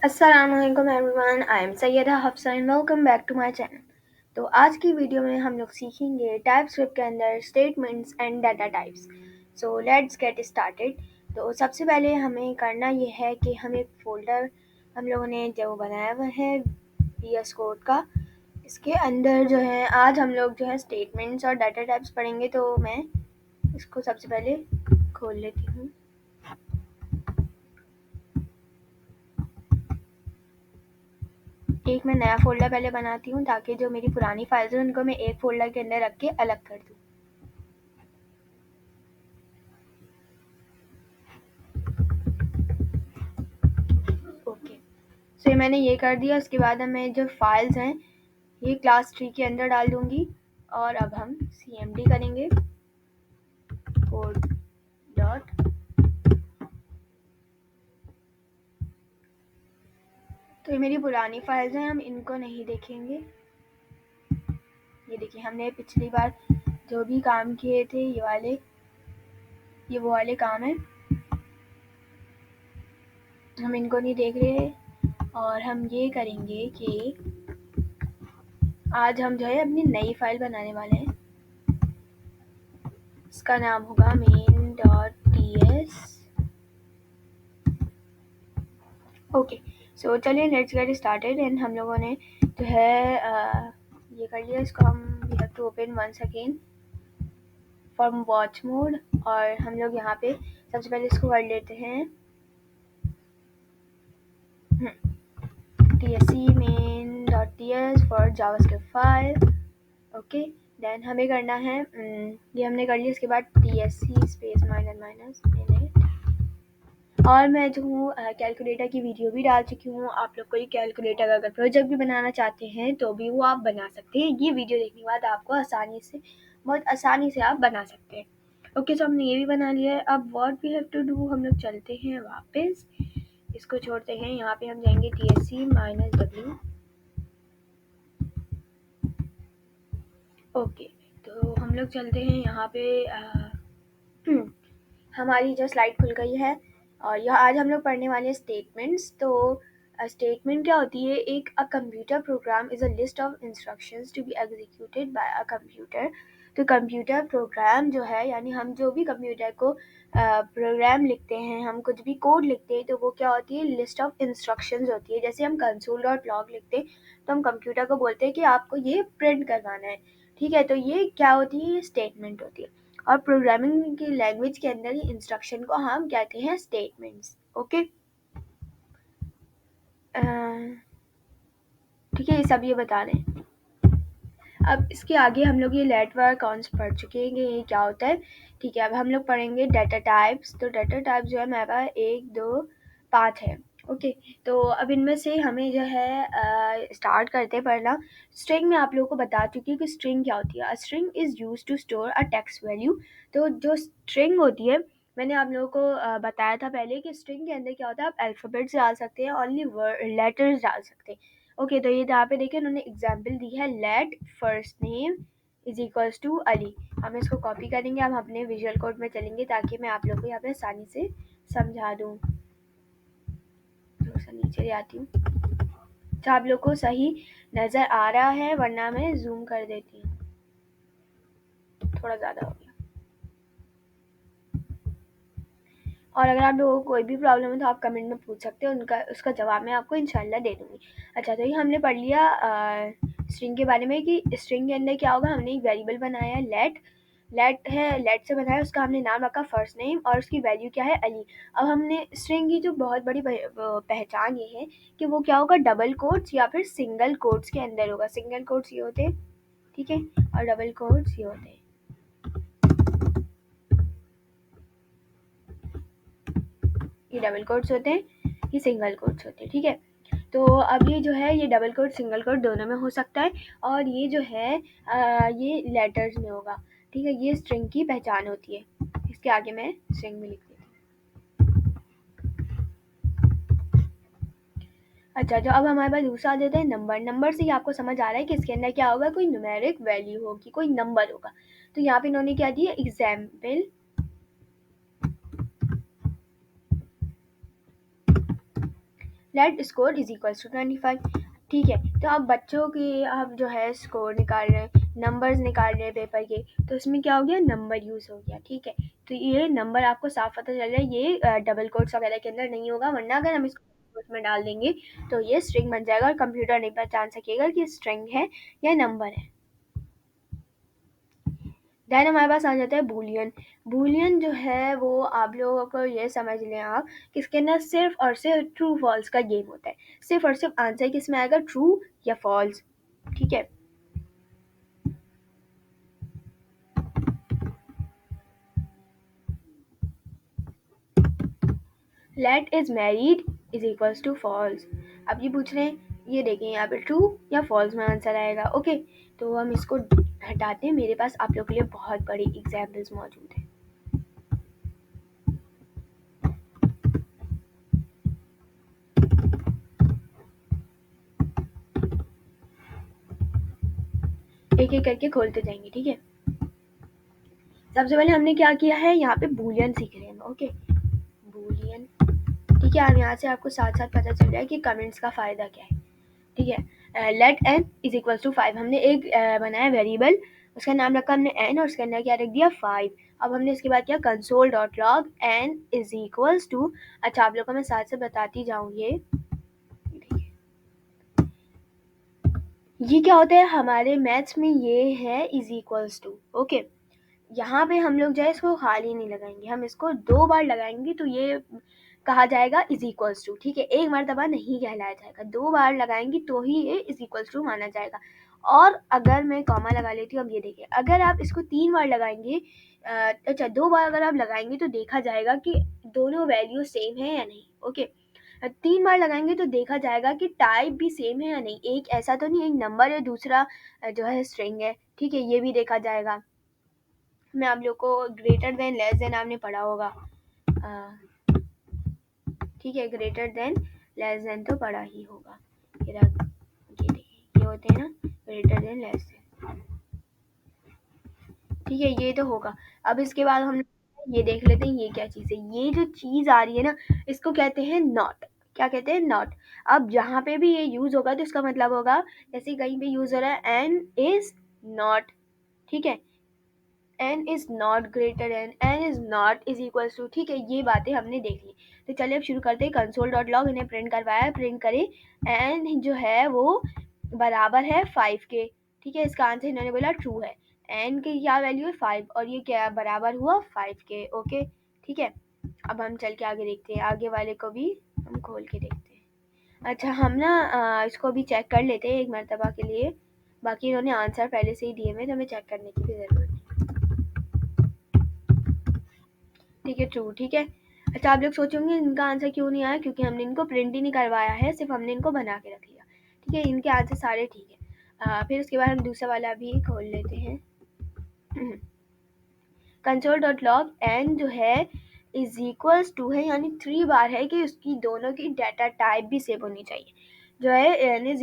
अस्सलामुअलैकुम everyone, I am Syeda Hafsa and welcome back to my channel. तो आज की वीडियो में हम लोग सीखेंगे टाइपस्क्रिप्ट के अंदर statements and data types. So let's get started. तो सबसे पहले हमें करना ये है कि हम एक फ़ोल्डर हम लोगों ने जो बनाया हुआ है VS कोड का, इसके अंदर जो है आज हम लोग जो है स्टेटमेंट्स और डाटा टाइप्स पढ़ेंगे। तो मैं इसको सबसे पहले खोल लेती हूँ। एक मैं नया फ़ोल्डर पहले बनाती हूँ ताकि जो मेरी पुरानी फाइल्स हैं उनको मैं एक फ़ोल्डर के अंदर रख के अलग कर दूँ। ओके, सो मैंने ये कर दिया। उसके बाद मैं जो फाइल्स हैं ये क्लास 3 के अंदर डाल दूँगी और अब हम CMD करेंगे कोड डॉट। तो ये मेरी पुरानी फाइल्स हैं, हम इनको नहीं देखेंगे। ये देखिए, हमने पिछली बार जो भी काम किए थे ये वो वाले काम हैं, हम इनको नहीं देख रहे। और हम ये करेंगे कि आज हम जो है अपनी नई फाइल बनाने वाले हैं। इसका नाम होगा main.ts। ओके, सो चलिए लेट्स गेट स्टार्टेड। एंड हम लोगों ने जो है ये कर लिया। इसको हम we have to open once again from watch mode. और हम लोग यहाँ पे सबसे पहले इसको कर लेते हैं tsc main.ts for JavaScript file. Okay, then हमें करना है ये हमने कर लिया। इसके बाद tsc space minus minus init. और मैं जो हूँ कैलकुलेटर की वीडियो भी डाल चुकी हूँ। आप लोग कोई कैलकुलेटर अगर प्रोजेक्ट भी बनाना चाहते हैं तो भी वो आप बना सकते हैं। ये वीडियो देखने के बाद आपको बहुत आसानी से आप बना सकते हैं। ओके, तो हमने ये भी बना लिया है। अब what we have to do, हम लोग चलते हैं वापस, इसको छोड़ते हैं। यहाँ पे हम जाएंगे tsc माइनस w। ओके, तो हम लोग चलते हैं यहाँ पे हमारी जो स्लाइड खुल गई है और यह आज हम लोग पढ़ने वाले हैं स्टेटमेंट्स। तो स्टेटमेंट क्या होती है? एक a computer program is a list of instructions to be executed by a computer. तो कंप्यूटर प्रोग्राम जो है, यानी हम जो भी कंप्यूटर को प्रोग्राम लिखते हैं, हम कुछ भी कोड लिखते हैं, तो वो क्या होती है? लिस्ट ऑफ इंस्ट्रक्शंस होती है। जैसे हम कंसोल डॉट लॉग लिखते हैं तो हम कंप्यूटर को बोलते हैं कि आपको ये प्रिंट करवाना है। ठीक है, तो ये क्या होती है? ये स्टेटमेंट होती है। और प्रोग्रामिंग की लैंग्वेज के अंदर ही इंस्ट्रक्शन को हम कहते हैं स्टेटमेंट्स। ओके, ठीक है, ये सब ये बता रहे हैं। अब इसके आगे हम लोग ये लेट वर्ड पढ़ चुके हैं कि ये क्या होता है। ठीक है, अब हम लोग पढ़ेंगे डाटा टाइप्स। तो डाटा टाइप जो है मेरे पास 1 2 5 है। ओके, तो अब इनमें से हमें जो है स्टार्ट करते हैं पढ़ना। स्ट्रिंग में आप लोगों को बता चुकी हूँ कि स्ट्रिंग क्या होती है। A string is use to store a text value. तो जो स्ट्रिंग होती है, मैंने आप लोगों को बताया था पहले कि स्ट्रिंग के अंदर क्या होता है, आप अल्फ़ाबेट्स डाल सकते हैं, ओनली लेटर्स डाल सकते हैं। ओके, तो ये यहाँ पे देखिए उन्होंने एग्जाम्पल दी है, let first name is equals to Ali. हम इसको कॉपी करेंगे, हम अपने विजुअल कोड में चलेंगे ताकि मैं आप लोगों को यहाँ पे आसानी से समझा दूँ। थोड़ा सा नीचे आती हूँ तो आप लोग को सही नज़र आ रहा है, वरना मैं जूम कर देती हूँ। थोड़ा ज़्यादा हो गया। और अगर आप लोगों को कोई भी प्रॉब्लम है तो आप कमेंट में पूछ सकते हैं, उसका जवाब मैं आपको इंशाल्लाह दे दूँगी। अच्छा, तो ये हमने पढ़ लिया स्ट्रिंग के बारे में कि स्ट्रिंग के अंदर क्या होगा। हमने एक वेरिएबल बनाया है लेट से बनाया, उसका हमने नाम रखा फर्स्ट नेम और उसकी वैल्यू क्या है, अली। अब हमने स्ट्रिंग की जो बहुत बड़ी पहचान ये है कि वो क्या होगा, डबल कोट्स या फिर सिंगल कोट्स के अंदर होगा। सिंगल कोट्स ये होते हैं, ठीक है, और डबल कोट्स ये होते हैं। ये डबल कोट्स होते हैं, ये सिंगल कोट्स होते हैं, ठीक है। तो अब ये जो है, ये डबल कोट सिंगल कोट दोनों में हो सकता है, और ये जो है ये लेटर्स में होगा। ठीक है, ये स्ट्रिंग की पहचान होती है। इसके आगे मैं स्ट्रिंग में लिख देती हूँ। अच्छा, जो अब हमारे पास दूसरा देता है नंबर से ही आपको समझ आ रहा है कि इसके अंदर क्या होगा, कोई न्यूमेरिक वैल्यू होगी, कोई नंबर होगा। तो यहाँ पे इन्होंने क्या दिया, example let score is equals to 25। ठीक है, तो अब बच्चों की अब जो है स्कोर निकाल रहे हैं, नंबर्स निकाल रहे हैं पेपर के, तो इसमें क्या हो गया, नंबर यूज़ हो गया। ठीक है, तो ये नंबर आपको साफ पता चल रहा है, ये डबल कोट्स वगैरह के अंदर नहीं होगा, वरना अगर हम इसको कोट्स में डाल देंगे तो ये स्ट्रिंग बन जाएगा और कंप्यूटर नहीं पहचान सकेगा कि स्ट्रिंग है या नंबर है। देन हमारे पास आ जाता है बूलियन। बूलियन जो है वो आप लोगों को ये समझ लें आप कि इसके अंदर सिर्फ और सिर्फ ट्रू फॉल्स का गेम होता है, सिर्फ और सिर्फ आंसर किस में आएगा, ट्रू या फॉल्स। ठीक है, let is married is equals to false. अब ये पूछ रहे हैं, ये देखें यहाँ पे ट्रू या फॉल्स में आंसर आएगा। ओके, तो हम इसको हटाते हैं, मेरे पास आप लोगों के लिए बहुत बड़ी एग्जाम्पल्स मौजूद है। एक एक करके खोलते जाएंगे। ठीक है, सबसे पहले हमने क्या किया है, यहाँ पे बूलियन सीख रहे हैं। Okay, Boolean. ठीक है, अब यहाँ से आपको साथ साथ पता चल जाए कि कमेंट्स का फ़ायदा क्या है। ठीक है, let n is equal to 5। हमने एक बनाया वेरिएबल, उसका नाम रखा हमने एन और उसके अंदर क्या रख दिया 5। अब हमने इसके बाद क्या, console dot log n is equals to, अच्छा आप लोग को मैं साथ से बताती जाऊँ, ये क्या होता है हमारे मैथ्स में, ये है इज इक्वल्स टू। ओके, यहाँ पे हम लोग जो है इसको खाली नहीं लगाएंगे, हम इसको 2 बार लगाएंगे तो ये कहा जाएगा इज इक्वल्स टू। ठीक है, एक मरतबा नहीं कहलाया जाएगा, 2 बार लगाएंगे तो ही ये इज इक्वल्स टू माना जाएगा। और अगर मैं कॉमा लगा लेती हूँ, अब ये देखिए, अगर आप इसको 3 बार लगाएंगे, अच्छा 2 बार अगर आप लगाएंगे तो देखा जाएगा कि दोनों वैल्यू सेम है या नहीं। ओके, 3 बार लगाएंगे तो देखा जाएगा कि टाइप भी सेम है या नहीं, एक ऐसा तो नहीं एक नंबर है दूसरा जो है स्ट्रिंग है। ठीक है, ये भी देखा जाएगा। मैं आप लोग को ग्रेटर देन लेस देन आपने पढ़ा होगा, ठीक है, ग्रेटर देन लेस देन तो पढ़ा ही होगा। ये देखिए, ये होते हैं ना ग्रेटर देन लेस देन। ठीक है, ये तो होगा। अब इसके बाद हम ये देख लेते हैं ये क्या चीज़ है, ये जो चीज़ आ रही है ना, इसको कहते हैं नॉट। क्या कहते हैं, नॉट। अब जहाँ पे भी ये यूज़ होगा तो इसका मतलब होगा, जैसे कहीं पे यूज़ हो रहा है एन इज नॉट। ठीक है, n is not greater n, n is not is equals to. ठीक है, ये बातें हमने देख ली। तो चलिए अब शुरू करते हैं। कंसोल डॉट लॉग इन्हें प्रिंट करवाया है, प्रिंट करें। एन जो है वो बराबर है 5 के। ठीक है, इसका आंसर इन्होंने बोला ट्रू है। एन की क्या वैल्यू है 5 और ये क्या बराबर हुआ 5 के। ओके, ठीक है, अब हम चल के आगे देखते हैं, आगे वाले को भी हम खोल के देखते हैं। अच्छा हम ना इसको भी चेक कर लेते हैं एक मरतबा के लिए, बाकी इन्होंने आंसर पहले से ही दिए हुए तो हमें चेक करने की भी ज़रूरत नहीं। ठीक है, ट्रू। ठीक है, अच्छा आप लोग सोचेंगे इनका आंसर क्यों नहीं आया, क्योंकि हमने इनको प्रिंट ही नहीं करवाया है, सिर्फ हमने इनको बना के रख लिया। ठीक है, इनके आंसर सारे ठीक है। फिर उसके बाद हम दूसरा वाला भी खोल लेते हैं। कंसोल डॉट लॉग एन जो है इज इक्वल्स टू है, यानी 3 बार है कि उसकी दोनों की डाटा टाइप भी सेव होनी चाहिए। जो है n is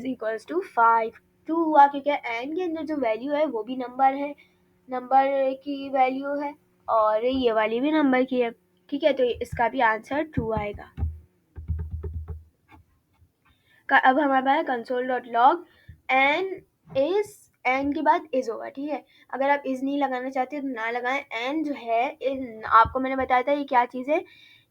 equals to 5। True हुआ क्योंकि एन के अंदर जो वैल्यू है वो भी नंबर है, नंबर की वैल्यू है, और ये वाली भी नंबर की है। ठीक है, तो इसका भी आंसर ट्रू आएगा। अब हमारे पास console dot log n is, n के बाद इज होगा। ठीक है, अगर आप इज नहीं लगाना चाहते तो ना लगाएं। एन जो है आपको मैंने बताया था ये क्या चीज़ है,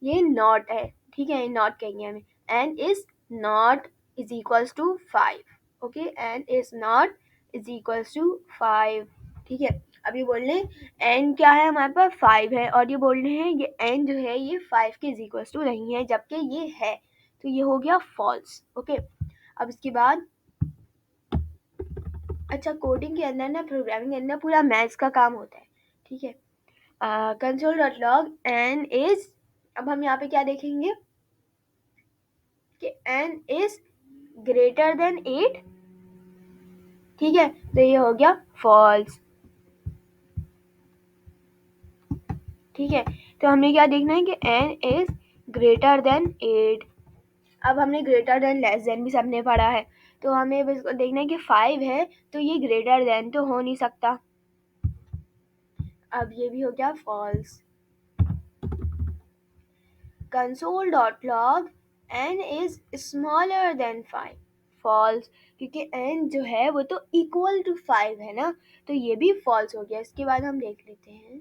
ये नॉट है। ठीक है, नॉट कहेंगे हमें। N is not is equals to 5। Okay, n is not is equals to 5। ठीक है, अब ये बोल रहे हैं एन क्या है हमारे पास 5 है, और ये बोल रहे हैं ये एन जो है ये 5 के इज इक्वल्स टू नहीं है, जबकि ये है, तो ये हो गया फॉल्स। ओके, अब इसके बाद अच्छा कोडिंग के अंदर ना, प्रोग्रामिंग के अंदर पूरा मैथ्स का काम होता है। ठीक है, console dot log n is, अब हम यहाँ पे क्या देखेंगे कि एन इज ग्रेटर देन 8। ठीक है, तो ये हो गया फॉल्स। ठीक है, तो हमने क्या देखना है कि एन इज ग्रेटर देन 8। अब हमने ग्रेटर देन लेस देन भी सबने पढ़ा है, तो हमें इसको देखना है कि 5 है तो ये ग्रेटर देन तो हो नहीं सकता। अब ये भी हो गया false. Console dot log n is smaller than 5। False, क्योंकि n जो है वो तो इक्वल टू 5 है ना, तो ये भी फॉल्स हो गया। इसके बाद हम देख लेते हैं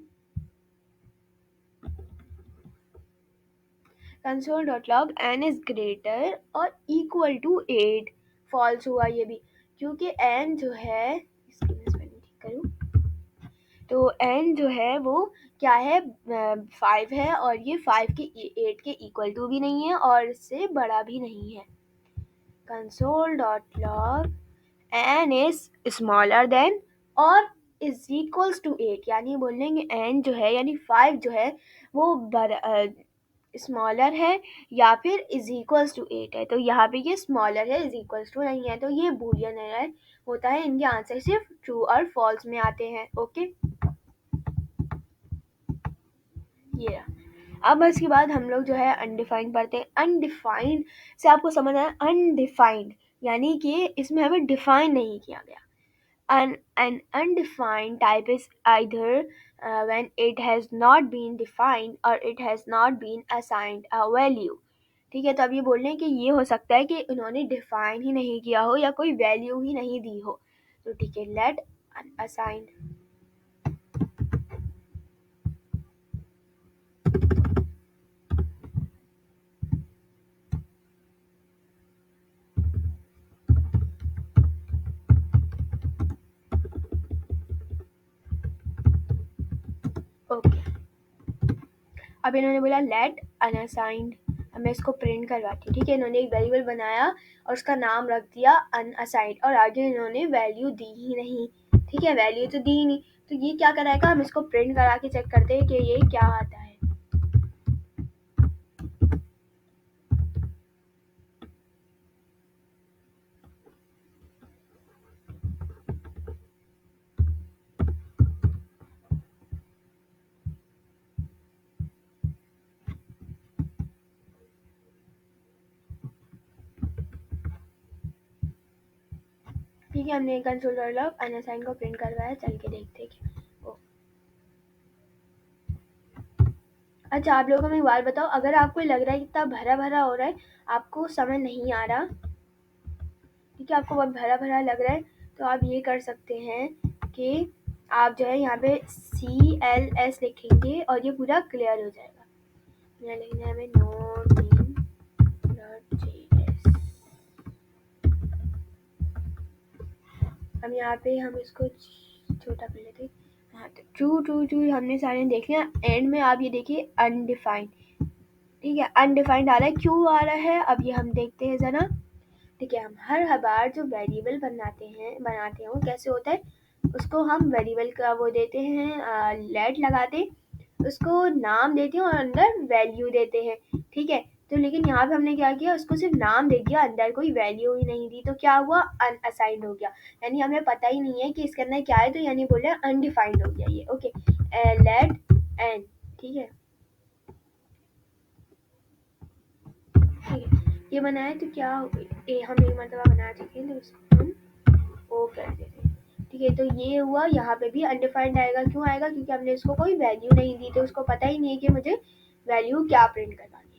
console.log n is greater और equal to 8। फॉल्स हुआ ये भी, क्योंकि n जो है, इसकी मैं स्पेलिंग ठीक करूँ, तो n जो है वो क्या है, 5 है, और ये 5 के 8 के इक्वल टू भी नहीं है और इससे बड़ा भी नहीं है। console.log n is smaller than और is equals to 8, यानी बोलेंगे n जो है यानी 5 जो है वो स्मॉलर है या फिर इज इक्वल्स टू 8 है। तो यहाँ पे ये स्मॉलर है, इज इक्वल्स टू नहीं है, तो ये बूलियन एरर होता है। इनके आंसर सिर्फ ट्रू और फॉल्स में आते हैं। ओके, ये अब इसके बाद हम लोग जो है अनडिफाइंड पढ़ते हैं। अनडिफाइंड से आपको समझ आया, अनडिफाइंड यानी कि इसमें हमें डिफाइन नहीं किया गया। An undefined type is either when it has not been defined or it has not been assigned a value। ठीक है, तो अब ये बोल रहे हैं कि ये हो सकता है कि उन्होंने डिफाइन ही नहीं किया हो या कोई वैल्यू ही नहीं दी हो। तो ठीक है, लेट असाइंड। ओके, अब इन्होंने बोला लेट अनअसाइंड। अब मैं इसको प्रिंट करवाती हूँ। ठीक है, इन्होंने एक वेरिएबल बनाया और उसका नाम रख दिया अनअसाइंड, और आगे इन्होंने वैल्यू दी ही नहीं। ठीक है, वैल्यू तो दी ही नहीं, तो ये क्या कराएगा, हम इसको प्रिंट करा के चेक करते हैं कि ये क्या आता है। ठीक है, हमने कंसोल लॉग अनअसाइन को प्रिंट करवाया, चल के देखते हैं। अच्छा, आप लोगों को मैं एक बात बताओ, अगर आपको लग रहा है कि इतना भरा भरा हो रहा है, आपको समझ नहीं आ रहा, ठीक है, आपको बहुत भरा भरा लग रहा है, तो आप ये कर सकते हैं कि आप जो है यहाँ पे CLS लिखेंगे और ये पूरा क्लियर हो जाएगा। यहाँ लिखना है हमें node.js। हम यहाँ पे हम इसको छोटा कर लेते हैं। हाँ, तो ट्रू हमने सारे देख लिया। एंड में आप ये देखिए अनडिफाइंड, ठीक है, अनडिफाइंड आ रहा है, क्यों आ रहा है अब ये हम देखते हैं ज़रा। ठीक है, हम हर बार जो वेरिएबल बनाते हैं वो कैसे होता है, उसको हम वेरिएबल का वो देते हैं, लेट लगाते, उसको नाम देते हैं और अंदर वैल्यू देते हैं। ठीक है, तो लेकिन यहाँ पे हमने क्या किया, उसको सिर्फ नाम दे दिया, अंदर कोई वैल्यू ही नहीं दी, तो क्या हुआ, अनअसाइंड हो गया, यानी हमें पता ही नहीं है कि इसके अंदर क्या है, तो यानी बोले अनडिफाइंड हो गया ये। ओके, लेट एन, ठीक है, ये बनाया तो क्या हम एक मरतबा बना चुके हैं, तो इसको हम ओ कर देते हैं। ठीक है, तो ये हुआ, यहाँ पे भी अनडिफाइंड आएगा, क्यों आएगा, क्योंकि हमने इसको कोई वैल्यू नहीं दी, तो उसको पता ही नहीं है कि मुझे वैल्यू क्या प्रिंट करवानी है।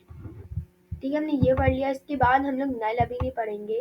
ठीक है, हमने ये पढ़ लिया। इसके बाद हम लोग नल अभी नहीं पढ़ेंगे,